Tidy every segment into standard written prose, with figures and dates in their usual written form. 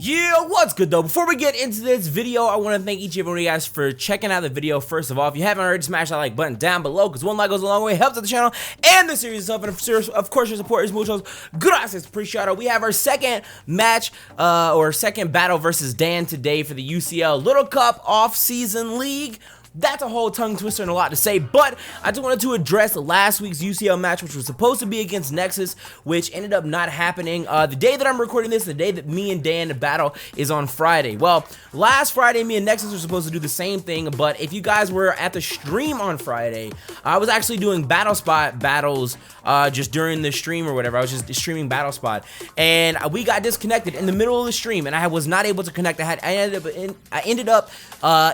Yeah, what's good though? Before we get into this video, I want to thank each and every one of you guys for checking out the video. First of all, if you haven't already, smash that like button down below, because one like goes a long way, helps out the channel and the series itself. And of course, your support is muchos gracias, appreciate it. We have our second match, or second battle versus Dan today for the UCL Little Cup Off-Season League. That's a whole tongue twister and a lot to say, but I just wanted to address last week's UCL match, which was supposed to be against Nexus, which ended up not happening. The day that I'm recording this, the day that me and Dan battle, is on Friday. Well, last Friday, me and Nexus were supposed to do the same thing, but if you guys were at the stream on Friday, I was actually doing Battle Spot battles just during the stream or whatever. I was just streaming Battle Spot, and we got disconnected in the middle of the stream, and I was not able to connect. I ended up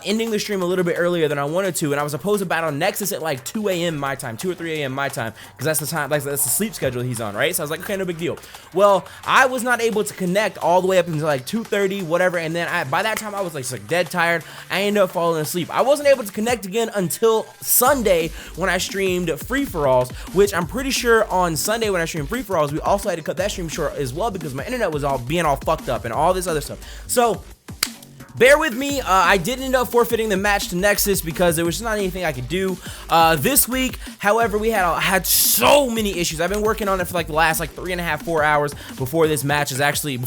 ending the stream a little bit earlier than I wanted to, and I was supposed to battle Nexus at like 2 a.m. my time, 2 or 3 a.m. my time, because that's the time, like that's the sleep schedule he's on, right? So I was like, okay, no big deal. Well, I was not able to connect all the way up until like 2:30, whatever, and then by that time I was like dead tired. I ended up falling asleep. I wasn't able to connect again until Sunday when I streamed free-for-alls, which I'm pretty sure on Sunday when I streamed free-for-alls, we also had to cut that stream short as well because my internet was all fucked up and all this other stuff. So bear with me. I did end up forfeiting the match to Nexus because there was not anything I could do. This week, however, we had so many issues. I've been working on it for like the last 3.5, 4 hours before this match actually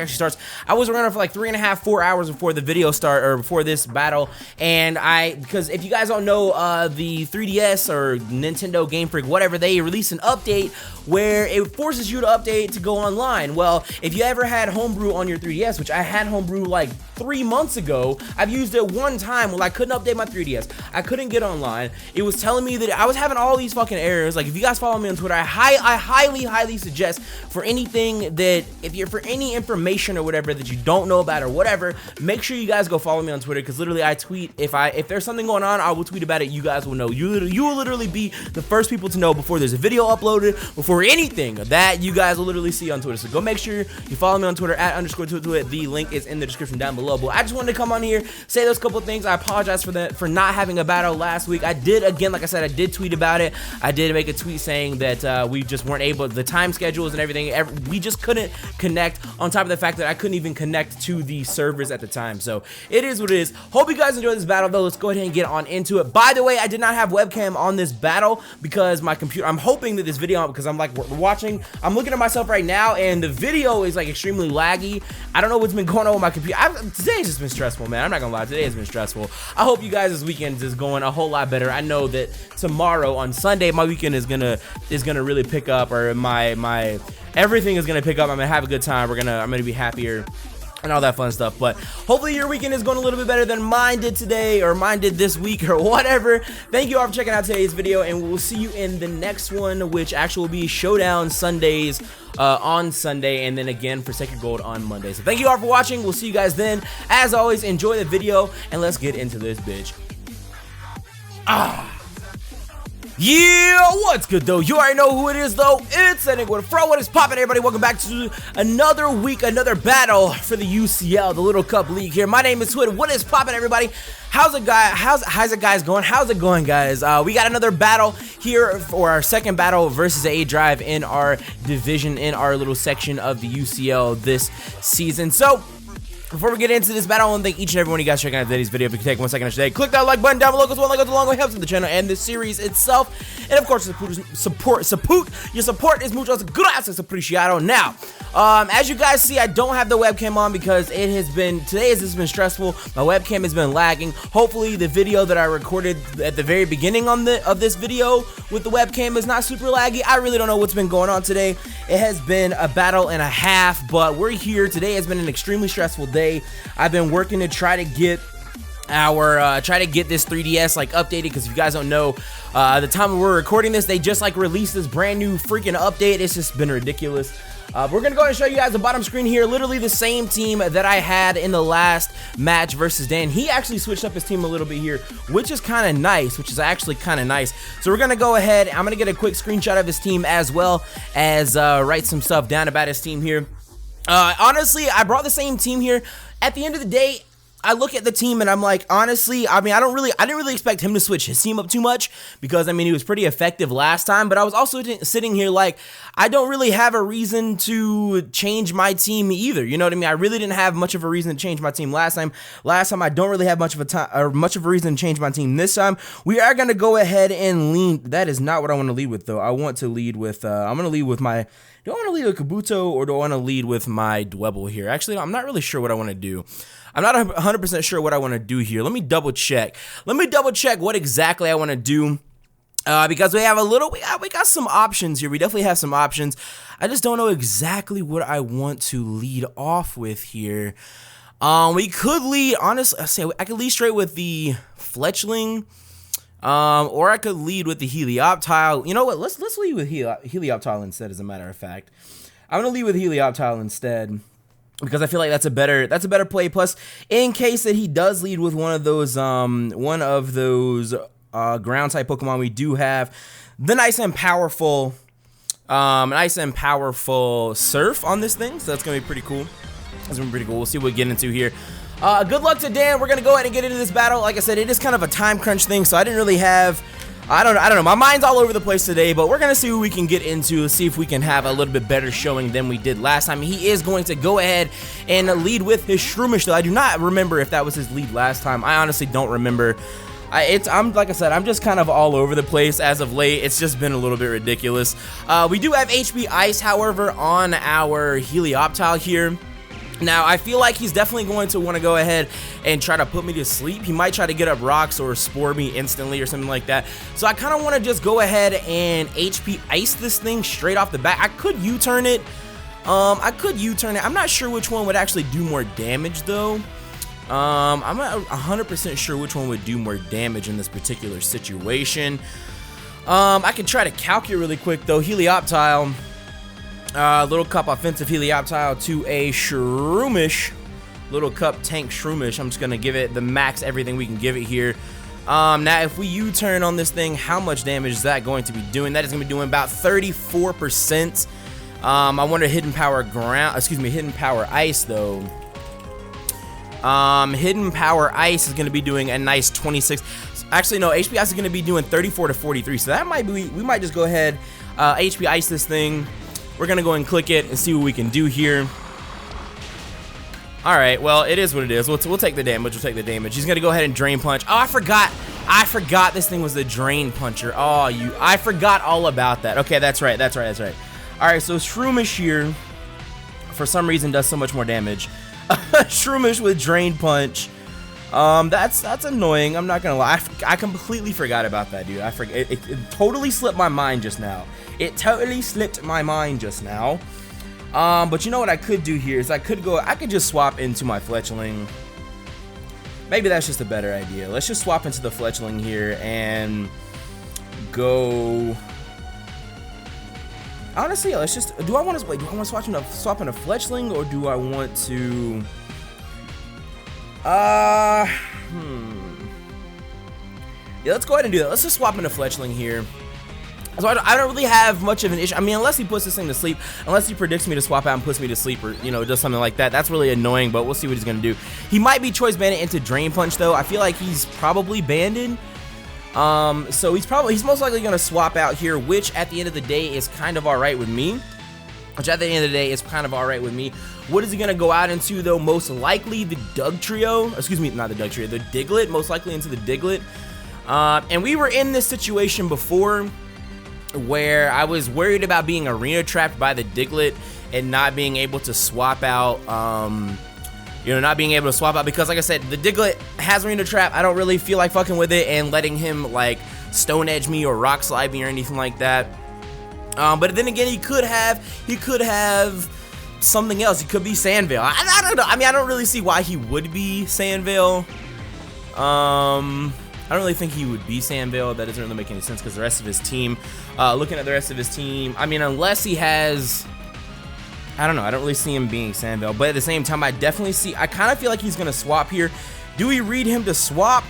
starts. I was working on it for like 3.5, 4 hours before the video start, or before this battle. And because if you guys don't know, the 3DS or Nintendo Game Freak, whatever, they released an update where it forces you to update to go online. Well, if you ever had Homebrew on your 3DS, which I had Homebrew like 3 months ago, I've used it one time. Well, I couldn't update my 3DS. I couldn't get online. It was telling me that I was having all these fucking errors. Like, if you guys follow me on Twitter, I highly suggest for anything that, if you're for any information or whatever that you don't know about or whatever, make sure you guys go follow me on Twitter, because literally I tweet. If there's something going on, I will tweet about it. You guys will know. You will literally be the first people to know before there's a video uploaded, before anything that you guys will literally see on Twitter. So go make sure you follow me on Twitter at _Twit. The link is in the description down below. But I just wanted to come on here, say those couple things. I apologize for not having a battle last week. I did, again, like I said, I did tweet about it. I did make a tweet saying that we just weren't able, the time schedules and everything, we just couldn't connect, on top of the fact that I couldn't even connect to the servers at the time. So it is what it is. Hope you guys enjoy this battle though. Let's go ahead and get on into it. By the way, I did not have webcam on this battle because my computer, I'm hoping that this video, because I'm like watching, I'm looking at myself right now and the video is like extremely laggy. I don't know what's been going on with my computer. Today's just been stressful, man. I'm not gonna lie, today has been stressful. I hope you guys this weekend is going a whole lot better. I know that tomorrow on Sunday my weekend is gonna really pick up, or my everything is gonna pick up. I'm gonna have a good time. I'm gonna be happier and all that fun stuff. But hopefully your weekend is going a little bit better than mine did today, or mine did this week, or whatever. Thank you all for checking out today's video, and we'll see you in the next one, which actually will be Showdown Sundays on Sunday, and then again for Sacred Gold on Monday. So thank you all for watching. We'll see you guys then. As always, enjoy the video, and let's get into this bitch. Yeah, what's good though? You already know who it is though. It's STL4. What is poppin', everybody? Welcome back to another week, another battle for the UCL, the Little Cup League here. My name is Twit. What is poppin', everybody? How's it guys going? How's it going, guys? We got another battle here for our second battle versus A-Drive in our division, in our little section of the UCL this season. So before we get into this battle, I want to thank each and every one of you guys checking out today's video. If you can take 1 second today, click that like button down below, because one like goes a long way, helps with the channel and the series itself. And of course, your support is muchos gracias, appreciado. Now, as you guys see, I don't have the webcam on because today has just been stressful. My webcam has been lagging. Hopefully, the video that I recorded at the very beginning of this video with the webcam is not super laggy. I really don't know what's been going on today. It has been a battle and a half, but we're here. Today has been an extremely stressful day. I've been working to try to get this 3DS updated, because if you guys don't know, the time we're recording this, they just released this brand new freaking update. It's just been ridiculous. We're gonna go ahead and show you guys the bottom screen here. Literally the same team that I had in the last match versus Dan. He actually switched up his team a little bit here, which is kind of nice, So we're gonna go ahead. I'm gonna get a quick screenshot of his team, as well as write some stuff down about his team here. Honestly, I brought the same team here. At the end of the day, I look at the team and I'm like, honestly, I mean, I didn't really expect him to switch his team up too much because, I mean, he was pretty effective last time, but I was also sitting here like, I don't really have a reason to change my team either. You know what I mean? I really didn't have much of a reason to change my team last time. I don't really have much of a reason to change my team this time. We are going to go ahead and lean. That is not what I want to lead with, though. I want to lead with, I'm going to lead with my, do I want to lead with Kabuto or do I want to lead with my Dwebble here? Actually, I'm not really sure what I want to do. I'm not 100% sure what I want to do here. Let me double check. What exactly I want to do. Because we have we got some options here. We definitely have some options. I just don't know exactly what I want to lead off with here. We could lead, honestly, I could lead straight with the Fletchling. Or I could lead with the Helioptile. You know what? Let's lead with Helioptile instead, as a matter of fact. I'm going to lead with Helioptile instead. Because I feel like that's a better play. Plus, in case that he does lead with one of those ground type Pokemon, we do have the nice and powerful Surf on this thing. So that's gonna be pretty cool. We'll see what we get into here. Good luck to Dan. We're gonna go ahead and get into this battle. Like I said, it is kind of a time crunch thing, so I didn't really have. I don't know. My mind's all over the place today, but we're going to see who we can get into. See if we can have a little bit better showing than we did last time. He is going to go ahead and lead with his Shroomish, though. I do not remember if that was his lead last time. I honestly don't remember. I'm like I said, I'm just kind of all over the place as of late. It's just been a little bit ridiculous. We do have HP Ice, however, on our Helioptile here. Now, I feel like he's definitely going to want to go ahead and try to put me to sleep. He might try to get up rocks or spore me instantly or something like that. So I kind of want to just go ahead and HP Ice this thing straight off the bat. I could U-turn it. I'm not sure which one would actually do more damage, though. I'm not 100% sure which one would do more damage in this particular situation. I can try to calculate really quick, though. Helioptile. Little Cup offensive Helioptile to a Shroomish. Little Cup tank Shroomish. I'm just going to give it the max everything we can give it here. Now, if we U-turn on this thing, how much damage is that going to be doing? That is going to be doing about 34%. I wonder Hidden Power Ice, though. Hidden Power Ice is going to be doing a nice 26. Actually, no, HP Ice is going to be doing 34 to 43. So that might be, we might just go ahead, HP Ice this thing. We're going to go and click it and see what we can do here. Alright, well, it is what it is. We'll take the damage. He's going to go ahead and Drain Punch. Oh, I forgot this thing was the Drain Puncher. Oh, I forgot all about that. Okay, that's right. Alright, so Shroomish here, for some reason, does so much more damage. Shroomish with Drain Punch. That's annoying. I'm not going to lie. I completely forgot about that, dude. It totally slipped my mind just now. But you know what I could do here is I could just swap into my Fletchling. Maybe that's just a better idea. Let's just swap into the Fletchling here and go. Honestly, let's just. Do I want to swap into Fletchling, or do I want to? Yeah, let's go ahead and do that. Let's just swap into Fletchling here. So I don't really have much of an issue. I mean, unless he puts this thing to sleep, unless he predicts me to swap out and puts me to sleep, or, you know, does something like that. That's really annoying, but we'll see what he's going to do. He might be Choice Banded into Drain Punch, though. I feel like he's probably banded. So he's most likely going to swap out here, which at the end of the day is kind of alright with me. What is he going to go out into, though? Most likely the Dugtrio. Excuse me, not the Dugtrio. The Diglett. Most likely into the Diglett. And we were in this situation before, where I was worried about being arena trapped by the Diglett and not being able to swap out, because, like I said, the Diglett has arena trap. I don't really feel like fucking with it and letting him, like, Stone Edge me or Rock Slide me or anything like that. But then again, he could have something else. He could be Sandvale. I don't know. I mean, I don't really see why he would be Sandvale. I don't really think he would be Sandvale. That doesn't really make any sense because the rest of his team, looking at the rest of his team, I mean, unless he has, I don't know, I don't really see him being Sandvale, but at the same time, I kind of feel like he's going to swap here. Do we read him to swap,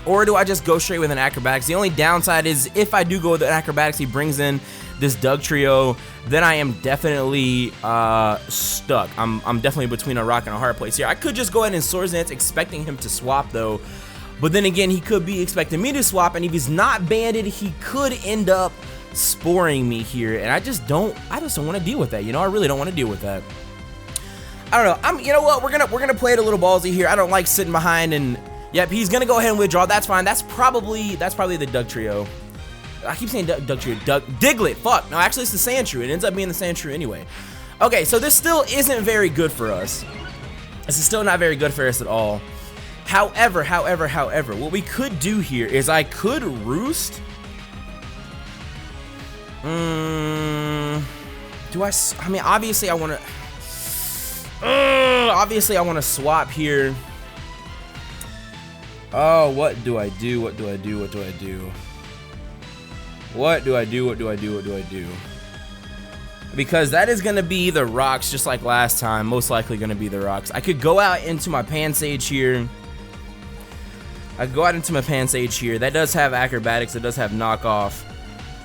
or do I just go straight with an Acrobatics? The only downside is if I do go with an Acrobatics, he brings in this Doug trio, then I am definitely stuck. I'm definitely between a rock and a hard place here. I could just go ahead and Swords Dance expecting him to swap though, but then again, he could be expecting me to swap, and if he's not banded, he could end up sporing me here, and I just don't want to deal with that. You know, I really don't want to deal with that. I don't know. You know what? We're gonna play it a little ballsy here. I don't like sitting behind, and yep, he's gonna go ahead and withdraw. That's fine. That's probably the Doug trio. I keep saying Doug trio. Diglett. Fuck. No, actually, it's the Sandshrew. It ends up being the Sandshrew anyway. Okay, so this still isn't very good for us. This is still not very good for us at all. However, what we could do here is I could Roost. Do I mean, obviously I want to swap here. Oh, what do I do? What do I do? What do I do? What do I do? What do I do? What do I do? Because that is going to be the rocks just like last time. Most likely going to be the rocks. I could go out into my Pansage here. That does have acrobatics. It does have knockoff.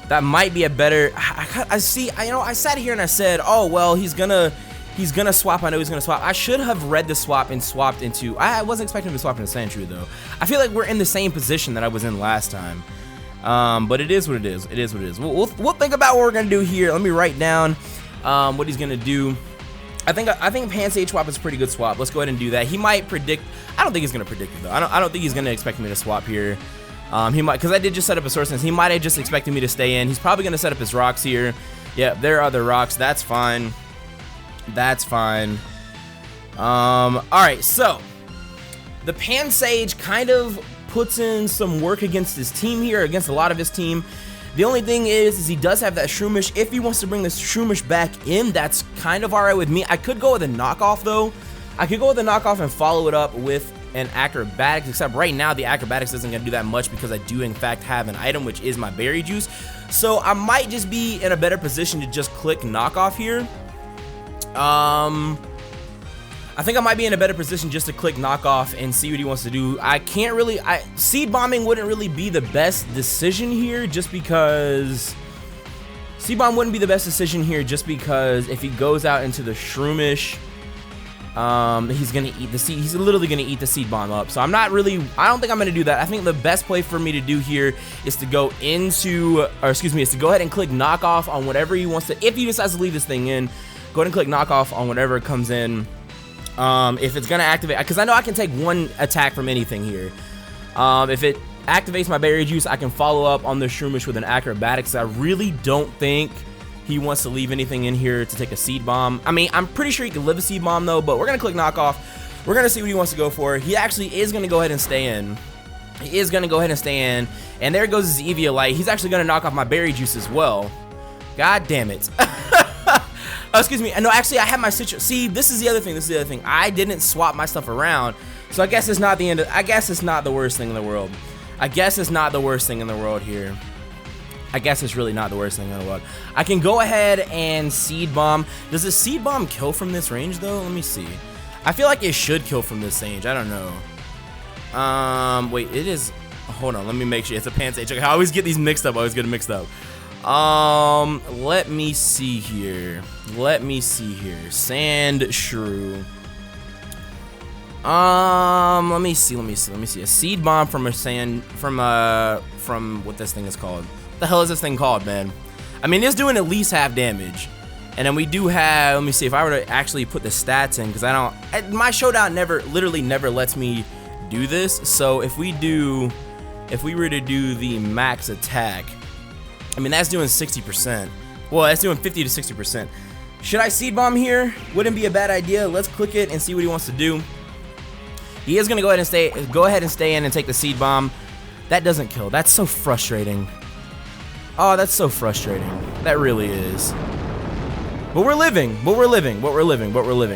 That might be a better. I sat here and I said, oh well, he's gonna swap. I know he's gonna swap. I should have read the swap and swapped into. I wasn't expecting him to swap into Sandshrew though. I feel like we're in the same position that I was in last time. But it is what it is. It is what it is. We'll think about what we're gonna do here. Let me write down what he's gonna do. I think Pansage swap is a pretty good swap. Let's go ahead and do that. He might predict. I don't think he's gonna predict it though. I don't think he's gonna expect me to swap here. He might, because I did just set up a Swords Dance. He might have just expected me to stay in. He's probably gonna set up his rocks here. Yeah, there are the rocks. That's fine. That's fine. All right. So the Pansage kind of puts in some work against his team here, against a lot of his team. The only thing is he does have that Shroomish. If he wants to bring this Shroomish back in, that's kind of all right with me. I could go with a knockoff though. I could go with a knockoff and follow it up with an acrobatics, except right now the acrobatics isn't going to do that much because I do in fact have an item, which is my berry juice. So I might just be in a better position to just click knockoff here. I think I might be in a better position just to click knockoff and see what he wants to do. I can't really, seed bombing wouldn't really be the best decision here, just because seed bomb wouldn't be the best decision here, just because if he goes out into the Shroomish, he's gonna eat the seed. He's literally gonna eat the seed bomb up. So I don't think I'm gonna do that. I think the best play for me to do here is to go into, is to go ahead and click knockoff on whatever he wants to. If he decides to leave this thing in, go ahead and click knockoff on whatever comes in. If it's gonna activate, because I know I can take one attack from anything here. If it activates my berry juice, I can follow up on the Shroomish with an acrobatics. I really don't think he wants to leave anything in here to take a seed bomb. I mean, I'm pretty sure he can live a seed bomb though, but we're gonna click knockoff. We're gonna see what he wants to go for. He actually is gonna go ahead and stay in. He is gonna go ahead and stay in. And there goes his Eviolite. He's actually gonna knock off my berry juice as well. God damn it. Excuse me. No, actually I have my situation. See, this is the other thing. I didn't swap my stuff around. So I guess it's not the end of, I guess it's not the worst thing in the world. I guess it's not the worst thing in the world here. I guess it's really not the worst thing in the world. I can go ahead and seed bomb. Does a seed bomb kill from this range though? Let me see. I feel like it should kill from this range. I don't know. Wait, it is. Hold on, let me make sure it's a Pansage. Okay, I always get these mixed up. Let me see here. Sandshrew. Let me see. A seed bomb from from what this thing is called. What the hell is this thing called, man? I mean, it's doing at least half damage. And then we do have, let me see if I were to actually put the stats in, because my showdown literally never lets me do this. So if we were to do the max attack, I mean, that's doing 60%. Well, that's doing 50 to 60%. Should I seed bomb here? Wouldn't be a bad idea. Let's click it and see what he wants to do. He is gonna go ahead and stay in and take the seed bomb. That doesn't kill. That's so frustrating. Oh, that's so frustrating. That really is. But we're living.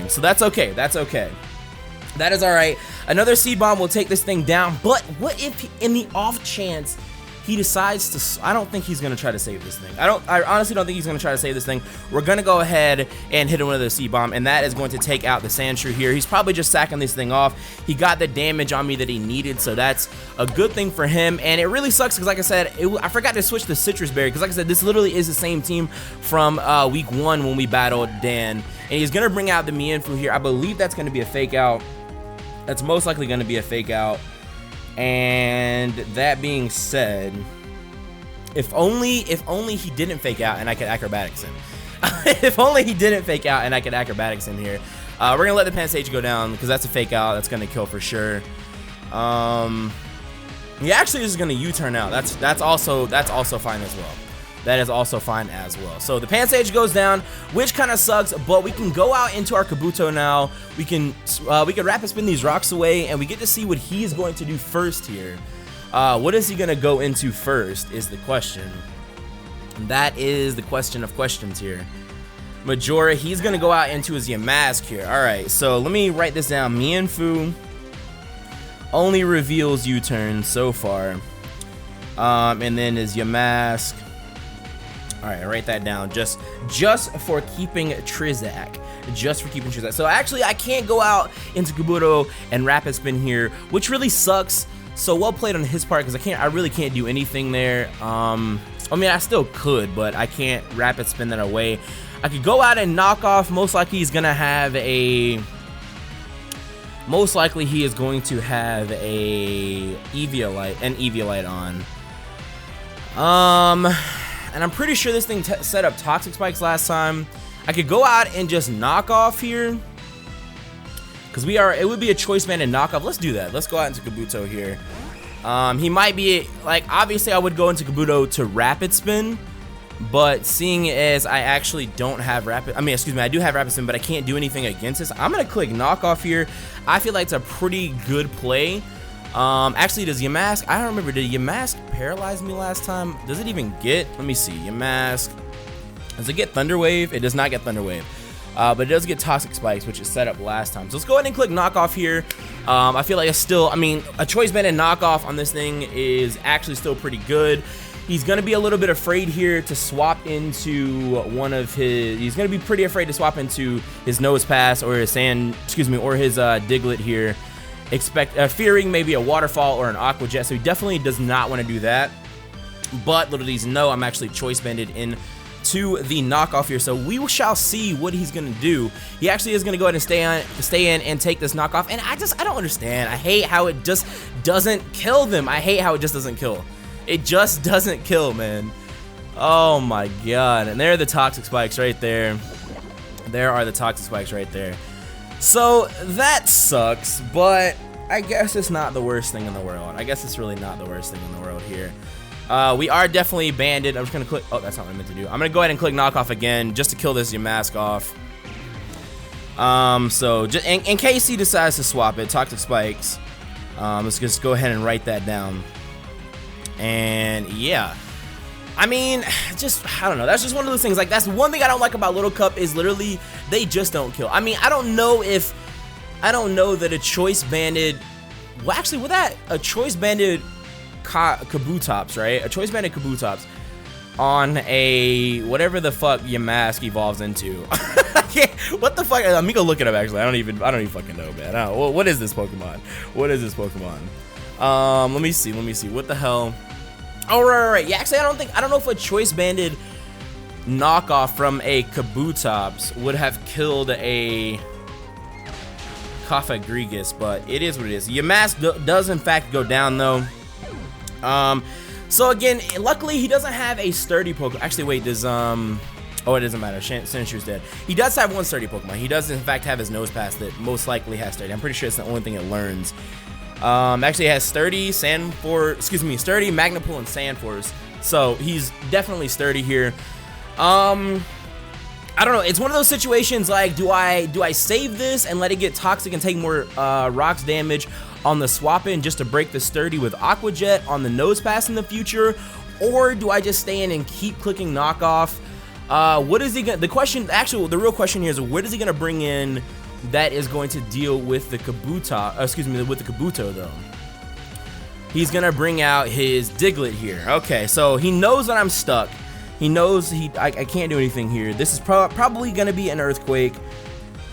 So that's okay. That is all right. Another seed bomb will take this thing down. But what if, in the off chance he decides to, I don't think he's gonna try to save this thing. I honestly don't think he's gonna try to save this thing. We're gonna go ahead and hit him with a C-bomb, and that is going to take out the Sandshrew here. He's probably just sacking this thing off. He got the damage on me that he needed, so that's a good thing for him. And it really sucks because, like I said, I forgot to switch the Citrus Berry because, like I said, this literally is the same team from week 1 when we battled Dan. And he's gonna bring out the Mienfoo here. I believe that's gonna be a fake out. That's most likely gonna be a fake out. And that being said, if only he didn't fake out and I could acrobatics him. If only he didn't fake out and I could acrobatics him here. We're gonna let the Pansage go down because that's a fake out. That's gonna kill for sure. He actually is gonna U-turn out. That's also fine as well. That is also fine as well. So the Pansage goes down, which kind of sucks, but we can go out into our Kabuto now. We can rapid spin these rocks away, and we get to see what he's going to do first here. What is he gonna go into first is the question. That is the question of questions here. Majora, he's gonna go out into his Yamask here. All right, so let me write this down. Mienfoo only reveals U-turn so far, and then his Yamask. All right, write that down just for keeping Trizak. Just for keeping Trizak. So actually, I can't go out into Kabuto and rapid spin here, which really sucks. So well played on his part because I really can't do anything there. I mean, I still could, but I can't rapid spin that away. I could go out and knock off. Most likely, he's gonna have a. Most likely, he is going to have an Eviolite on. And I'm pretty sure this thing set up Toxic Spikes last time. I could go out and just knock off here. Because it would be a choice band and knock off. Let's do that. Let's go out into Kabuto here. He might be, like, obviously I would go into Kabuto to rapid spin. But seeing as I actually don't have I do have rapid spin, but I can't do anything against this. I'm going to click knock off here. I feel like it's a pretty good play. Actually, does Yamask, I don't remember, did Yamask paralyze me last time? Does it even get, let me see, Yamask, does it get Thunder Wave? It does not get Thunder Wave, but it does get Toxic Spikes, which is set up last time. So let's go ahead and click knock off here. I feel like it's still, I mean, a choice band and knock off on this thing is actually still pretty good. He's going to be a little bit afraid here to swap into he's going to be pretty afraid to swap into his Nose Pass or his or his Diglett here. Fearing maybe a Waterfall or an Aqua Jet, so he definitely does not want to do that. But little does he know, I'm actually choice banded into the knockoff here, so we shall see what he's gonna do. He actually is gonna go ahead and stay in and take this knockoff, and I don't understand. I hate how it just doesn't kill them. I hate how it just doesn't kill. It just doesn't kill, man. Oh my god! And there are the Toxic Spikes right there. There are the Toxic Spikes right there. So that sucks, but I guess it's not the worst thing in the world. I guess it's really not the worst thing in the world here. We are definitely banded. I'm just gonna click. Oh, that's not what I meant to do. I'm gonna go ahead and click knockoff again just to kill this Yamask off. So just in case he decides to swap it, Toxic Spikes. Let's just go ahead and write that down. And yeah. I mean, I don't know. That's just one of those things. Like, that's one thing I don't like about Little Cup is literally they just don't kill. I mean, I don't know that a choice banded. Well, actually, with that, a choice banded Kabutops, right? A choice banded Kabutops on a whatever the fuck Yamask evolves into. What the fuck? Let me go look it up. Actually, I don't even fucking know, man. What is this Pokemon? What is this Pokemon? Let me see. What the hell? Oh, right. Yeah, actually, I don't know if a choice banded knockoff from a Kabutops would have killed a Cofagrigus, but it is what it is. Yamask does in fact go down though. So again, luckily he doesn't have a sturdy Pokemon. Actually, wait, does oh, it doesn't matter. Sandshrew's dead. He does have one sturdy Pokemon. He does in fact have his Nose Pass that most likely has sturdy. I'm pretty sure it's the only thing it learns. Actually, it has sturdy, sturdy, Magnapool, and Sandforce. So he's definitely sturdy here. I don't know. It's one of those situations like, do I save this and let it get toxic and take more rocks damage on the swap in just to break the sturdy with Aqua Jet on the Nose Pass in the future, or do I just stay in and keep clicking knockoff? What is he gonna? The real question here is, what is he gonna bring in that is going to deal with the Kabuto, with the Kabuto though? he's gonna bring out his Diglett here. Okay, so he knows that I'm stuck. He knows I can't do anything here. This is probably gonna be an Earthquake.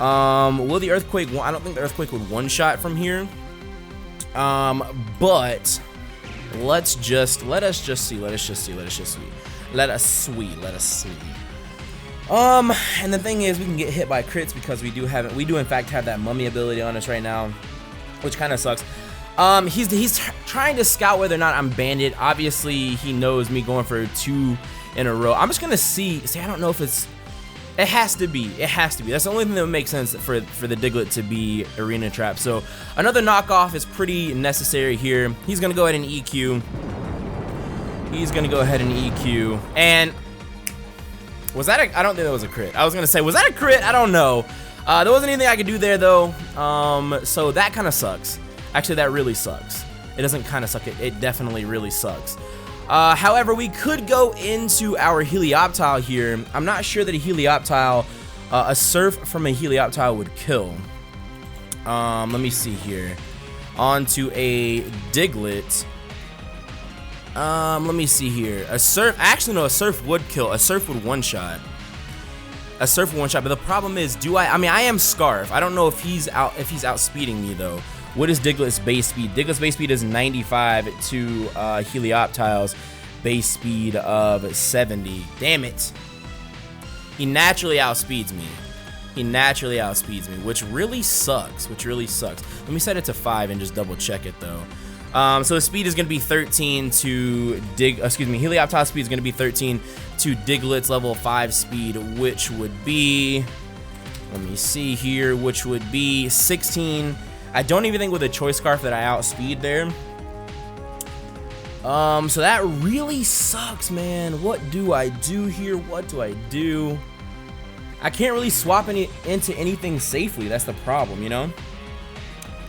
Will the Earthquake? I don't think the Earthquake would one-shot from here. But let us just see. And the thing is, we can get hit by crits because we do in fact have that mummy ability on us right now, which kind of sucks. He's trying to scout whether or not I'm banded. Obviously, he knows me going for 2 in a row. I'm just gonna see. I don't know if it has to be. That's the only thing that would make sense for the Diglett to be Arena Trap. So another knockoff is pretty necessary here. He's gonna go ahead and EQ. And was that I don't think that was a crit. I was gonna say, was that a crit? I don't know. There wasn't anything I could do there though. So that kind of sucks. Actually, that really sucks. It doesn't kind of suck. It definitely really sucks. However, we could go into our Helioptile here. I'm not sure that a Helioptile, a Surf from a Helioptile would kill. Let me see here. Onto a Diglett. Let me see here. A Surf, actually no, a Surf would kill. A Surf would one-shot. But the problem is, I mean, I am Scarf. I don't know if he's outspeeding me though. What is Diglett's base speed? Diglett's base speed is 95 to Helioptile's base speed of 70. Damn it. He naturally outspeeds me. Which really sucks. Let me set it to 5 and just double check it though. So his speed is going to be 13 to Helioptile's speed is going to be 13 to Diglett's level 5 speed, which would be, let me see here, which would be 16. I don't even think with a Choice Scarf that I outspeed there. So that really sucks, man. What do I do here? I can't really swap into anything safely. That's the problem, you know?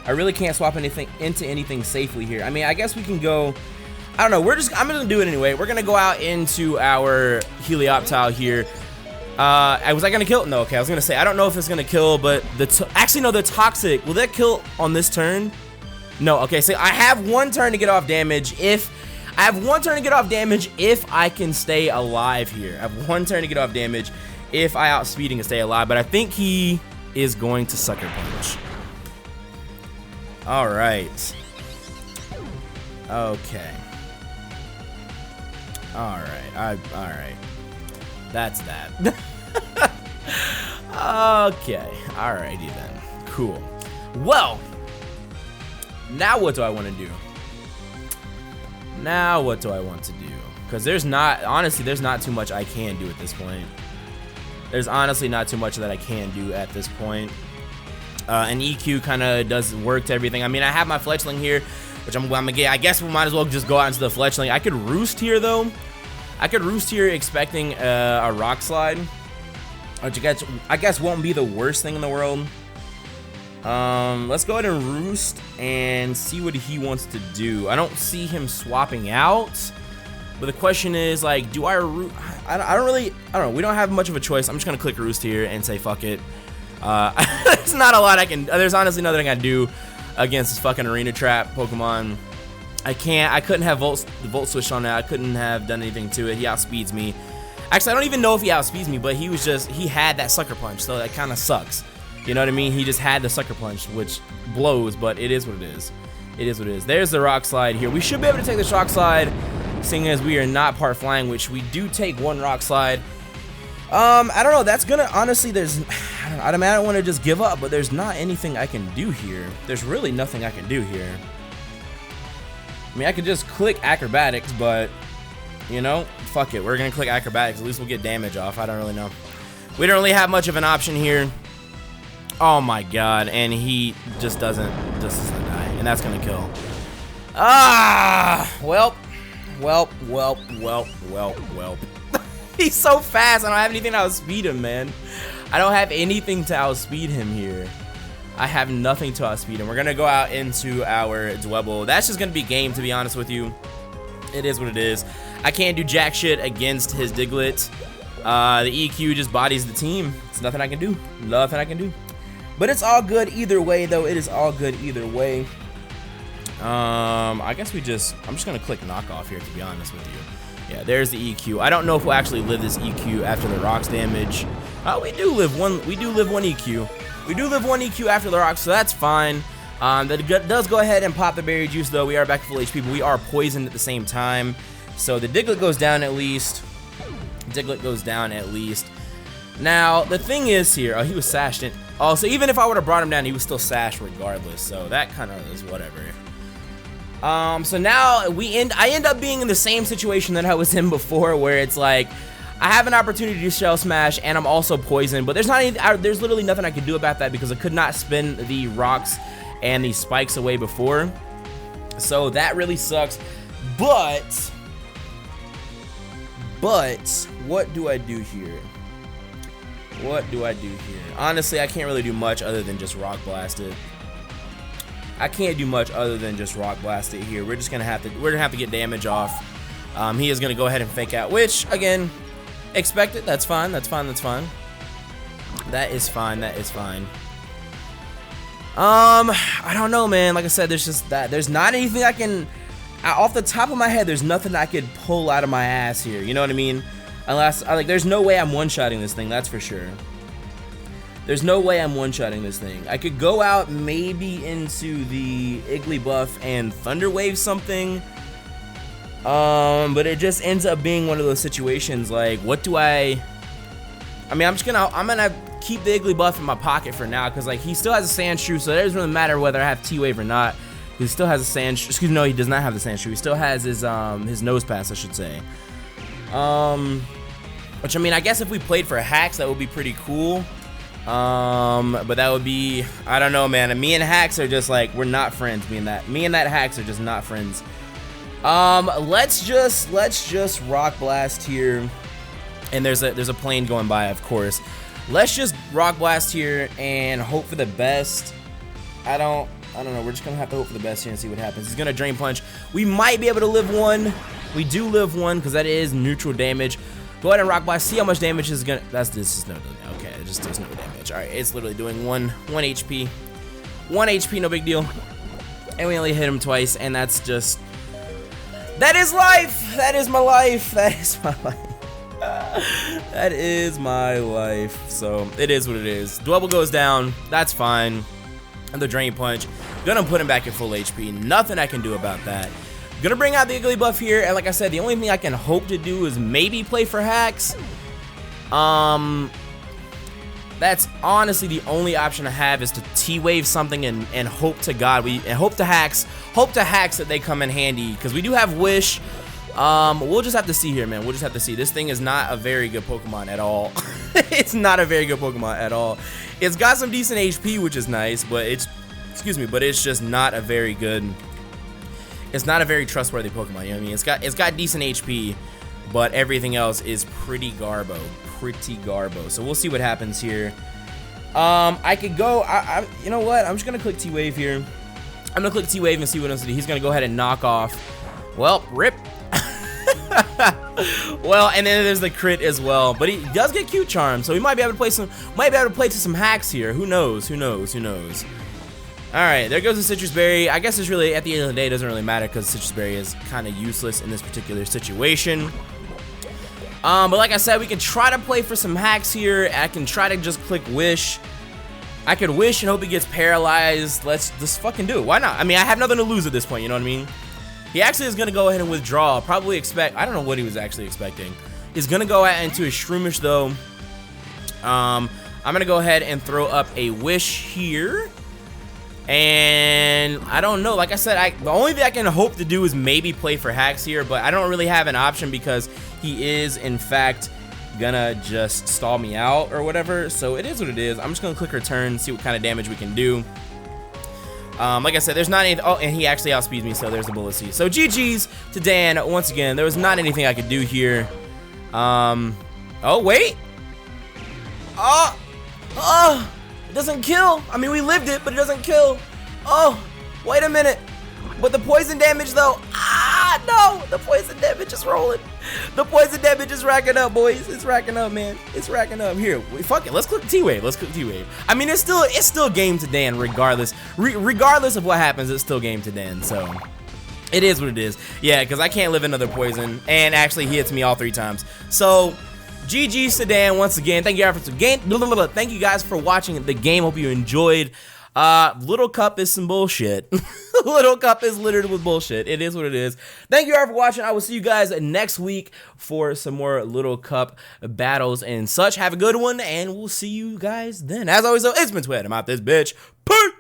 I really can't swap into anything safely here. I mean, I guess we can go, I don't know, I'm gonna do it anyway. We're gonna go out into our Helioptile here. Was I gonna kill? No, okay, I was gonna say, I don't know if it's gonna kill, but actually no, the Toxic, will that kill on this turn? No, okay, so I have 1 turn to get off damage if I can stay alive here. I have 1 turn to get off damage if I outspeed and stay alive, but I think he is going to Sucker Punch. Alright. Okay. Alright. That's that. Okay. Alrighty then. Cool. Well, now what do I want to do? Because honestly, there's not too much I can do at this point. There's honestly not too much that I can do at this point. And EQ kind of does work to everything. I mean, I have my Fletchling here, which I'm gonna get. I guess we might as well just go out into the Fletchling. I could Roost here though. Expecting a Rock Slide, which I guess won't be the worst thing in the world. Let's go ahead and Roost and see what he wants to do. I don't see him swapping out, but the question is, like, do I Roost? I don't know. We don't have much of a choice. I'm just gonna click Roost here and say fuck it. There's not a lot I can. There's honestly nothing I can do against this fucking Arena Trap Pokemon. I couldn't have Volt Switch on that. I couldn't have done anything to it. He outspeeds me. Actually, I don't even know if he outspeeds me, but he had that Sucker Punch, so that kind of sucks. You know what I mean? He just had the Sucker Punch, which blows, but it is what it is. There's the Rock Slide here. We should be able to take this Rock Slide, seeing as we are not part flying, which we do take 1 Rock Slide. I don't know. That's gonna, honestly, I don't want to just give up, but there's not anything I can do here. There's really nothing I can do here. I mean, I could just click Acrobatics, but, you know, fuck it. We're gonna click Acrobatics. At least we'll get damage off. I don't really know. We don't really have much of an option here. Oh my god, and he just doesn't die, and that's gonna kill. Well. He's so fast. I don't have anything to outspeed him, man. I don't have anything to outspeed him here. I have nothing to outspeed him. We're gonna go out into our Dwebble. That's just gonna be game, to be honest with you. It is what it is. I can't do jack shit against his Diglett. The EQ just bodies the team. It's nothing I can do. But it's all good either way, though. It is all good either way. I guess I'm just gonna click knockoff here, to be honest with you. Yeah, there's the EQ. I don't know if we'll actually live this EQ after the rocks damage. We do live one EQ. We do live one EQ after the rocks, so that's fine. That does go ahead and pop the berry juice, though. We are back to full HP, but we are poisoned at the same time. So the Diglett goes down at least. Now, the thing is here, oh, he was sashed in. Oh, so even if I would have brought him down, he was still sashed regardless. So that kind of is whatever. So now I end up being in the same situation that I was in before, where it's like I have an opportunity to shell smash and I'm also poisoned, but there's literally nothing I can do about that because I could not spin the rocks and the spikes away before. So that really sucks. But what do I do here? Honestly, I can't really do much other than just rock blast it. Here. We're gonna have to get damage off. He is gonna go ahead and fake out, which again, expect it. That's fine. That is fine. I don't know, man. Like I said, there's not anything I can, off the top of my head, there's nothing I could pull out of my ass here. You know what I mean? Unless, there's no way I'm one-shotting this thing, that's for sure. There's no way I'm one-shotting this thing. I could go out maybe into the Igglybuff and Thunder Wave something. But it just ends up being one of those situations like, what do I'm gonna keep the Igglybuff in my pocket for now, because like he still has a Sandshrew, so it doesn't really matter whether I have T-Wave or not. He still has a Sandshrew. Excuse me, no, he does not have the Sandshrew. He still has his Nose Pass, I should say. Which, I mean, I guess if we played for hacks, that would be pretty cool. But that would be, I don't know, man. Me and hacks are just like, we're not friends. Me and that hacks are just not friends. Let's just rock blast here. And there's a plane going by, of course. Let's just rock blast here and hope for the best. I don't know. We're just gonna have to hope for the best here and see what happens. He's gonna Drain Punch. We might be able to live one. We do live one because that is neutral damage. Go ahead and rock blast. See how much damage is gonna. This is no. Okay, it just does no damage. All right, it's literally doing one HP. 1 HP, no big deal. And we only hit him twice, and that's just. That is life. That is my life. That is my life. So it is what it is. Dwebble goes down. That's fine. And the Drain Punch. Gonna put him back at full HP. Nothing I can do about that. Gonna bring out the Igglybuff here, and like I said, the only thing I can hope to do is maybe play for hacks. That's honestly the only option I have, is to T-Wave something and hope to God hope to hacks that they come in handy, because we do have Wish. We'll just have to see here, man. We'll just have to see. This thing is not a very good Pokemon at all. It's not a very good Pokemon at all. It's got some decent HP, which is nice, but it's just not a very good. It's not a very trustworthy Pokemon, you know what I mean? It's got decent HP, but everything else is pretty garbo. So we'll see what happens here. I could go, you know what? I'm just gonna click T-Wave here. I'm gonna click T-Wave and see what else to do. He's gonna go ahead and knock off. Well, rip. Well, and then there's the crit as well, but he does get Q Charm, so we might be able to play some hacks here. Who knows? Alright, there goes the Citrus Berry. I guess it's really, at the end of the day, it doesn't really matter because Citrus Berry is kind of useless in this particular situation. But like I said, we can try to play for some hacks here. I can try to just click Wish. I could Wish and hope he gets paralyzed. Let's just fucking do it. Why not? I mean, I have nothing to lose at this point, you know what I mean? He actually is going to go ahead and withdraw. I don't know what he was actually expecting. He's going to go out into his Shroomish, though. I'm going to go ahead and throw up a Wish here. And I don't know, like I said, the only thing I can hope to do is maybe play for hacks here, but I don't really have an option because he is, in fact, gonna just stall me out or whatever. So it is what it is. I'm just gonna click return, see what kind of damage we can do. Like I said, there's not anything. Oh, and he actually outspeeds me, so there's the Bullet Seed. So GG's to Dan once again. There was not anything I could do here. Oh, wait. Oh. It doesn't kill. I mean, we lived it, but it doesn't kill. Oh, wait a minute. But the poison damage, though. No, the poison damage is rolling. The poison damage is racking up, boys. It's racking up, man. It's racking up. Here, fuck it. Let's click T-Wave. Let's click T-Wave. I mean, it's still game to Dan regardless. Regardless of what happens, it's still game to Dan. So it is what it is. Yeah, because I can't live another poison, and actually he hits me all 3 times. So GG Sedan once again. Thank you guys for Thank you guys for watching the game. Hope you enjoyed. Little Cup is some bullshit. Little Cup is littered with bullshit. It is what it is. Thank you all for watching. I will see you guys next week for some more Little Cup battles and such. Have a good one, and we'll see you guys then. As always, though, it's been Twit. I'm out this bitch. Peace!